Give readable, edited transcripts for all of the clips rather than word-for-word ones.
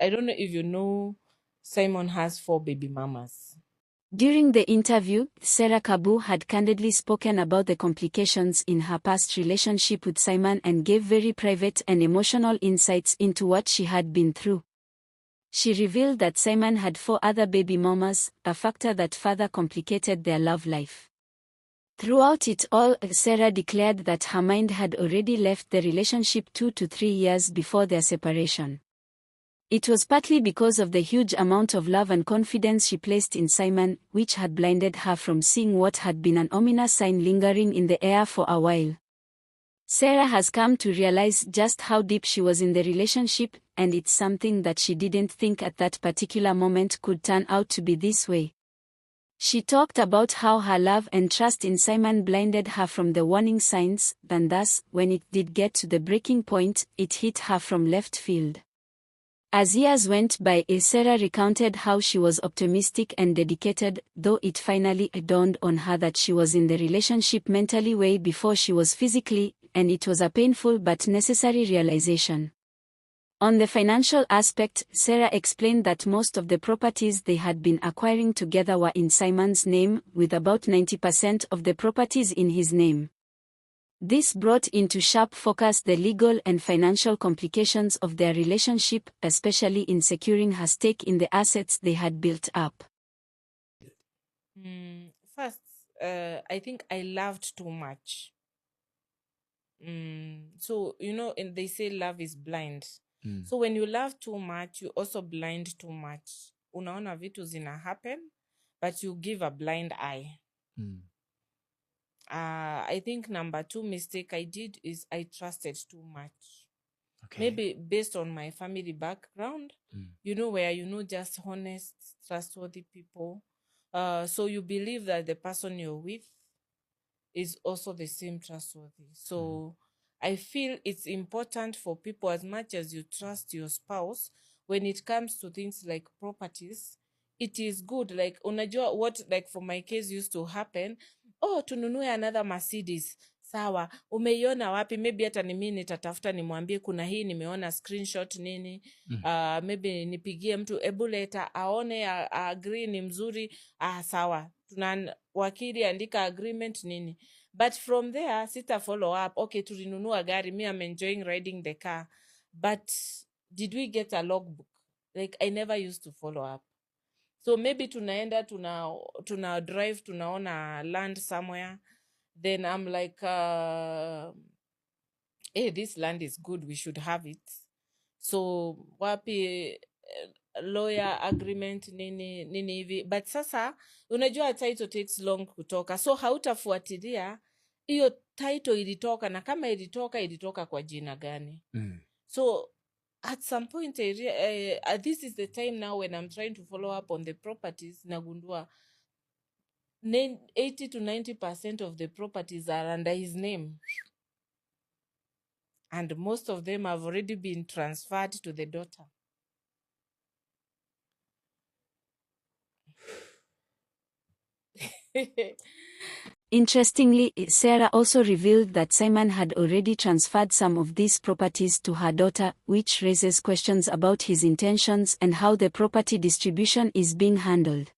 I don't know if you know, Simon has 4 baby mamas. During the interview, Sarah Kabu had candidly spoken about the complications in her past relationship with Simon and gave very private and emotional insights into what she had been through. She revealed that Simon had 4 other baby mamas, a factor that further complicated their love life. Throughout it all, Sarah declared that her mind had already left the relationship 2 to 3 years before their separation. It was partly because of the huge amount of love and confidence she placed in Simon, which had blinded her from seeing what had been an ominous sign lingering in the air for a while. Sarah has come to realize just how deep she was in the relationship, and it's something that she didn't think at that particular moment could turn out to be this way. She talked about how her love and trust in Simon blinded her from the warning signs, and thus, when it did get to the breaking point, it hit her from left field. As years went by, Sarah recounted how she was optimistic and dedicated, though it finally dawned on her that she was in the relationship mentally way before she was physically, and it was a painful but necessary realization. On the financial aspect, Sarah explained that most of the properties they had been acquiring together were in Simon's name, with about 90% of the properties in his name. This brought into sharp focus the legal and financial complications of their relationship, especially in securing her stake in the assets they had built up. First, I think I loved too much. So, and they say love is blind. So when you love too much, you also blind too much. Unaona vitu zina happen, but you give a blind eye. I think number 2 mistake I did is I trusted too much. Okay. Maybe based on my family background, where just honest, trustworthy people. So you believe that the person you're with is also the same trustworthy. So I feel it's important for people, as much as you trust your spouse, when it comes to things like properties, it is good. Like, unajua what, like for my case used to happen, tununue another Mercedes. Sawa, umeiona wapi? Maybe hata ni mimi nitatafuta nimwambie kuna hii nimeona screenshot nini. Maybe nipigie mtu ebuleta aone, agree ni mzuri. Sawa, tuna wakili andika agreement nini. But from there, sita follow up. Okay, tulinunua gari. Me, I'm enjoying riding the car. But did we get a logbook? Like, I never used to follow up. So maybe tunaenda, tuna drive, tunaona land somewhere. Then I'm like, hey, this land is good. We should have it. So wapi lawyer agreement nini hivi. But sasa, unajua title takes long kutoka. So hautafuatilia hiyo title ilitoka, na kama ilitoka kwa jina gani. So at some point, this is the time now when I'm trying to follow up on the properties. Nagundua 80 to 90% of the properties are under his name. And most of them have already been transferred to the daughter. Interestingly, Sarah also revealed that Simon had already transferred some of these properties to her daughter, which raises questions about his intentions and how the property distribution is being handled.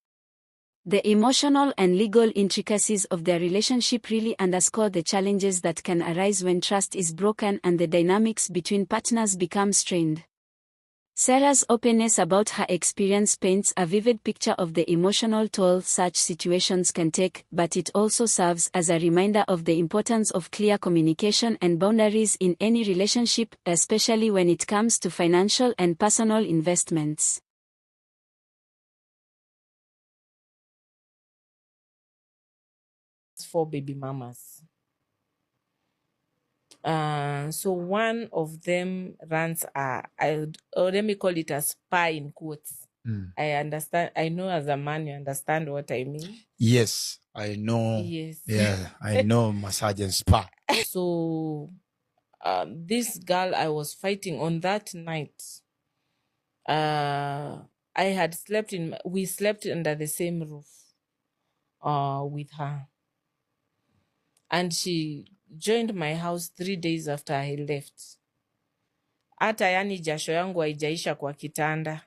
The emotional and legal intricacies of their relationship really underscore the challenges that can arise when trust is broken and the dynamics between partners become strained. Sarah's openness about her experience paints a vivid picture of the emotional toll such situations can take, but it also serves as a reminder of the importance of clear communication and boundaries in any relationship, especially when it comes to financial and personal investments. 4 baby mamas. So one of them runs or let me call it a spy in quotes. I understand. I know as a man, you understand what I mean. Yes, I know. Yes. Yeah, I know massage and spa. So this girl I was fighting on that night, I had we slept under the same roof with her. And she joined my house 3 days after I left. hata yani jasho yangu haijaisha kwa kitanda.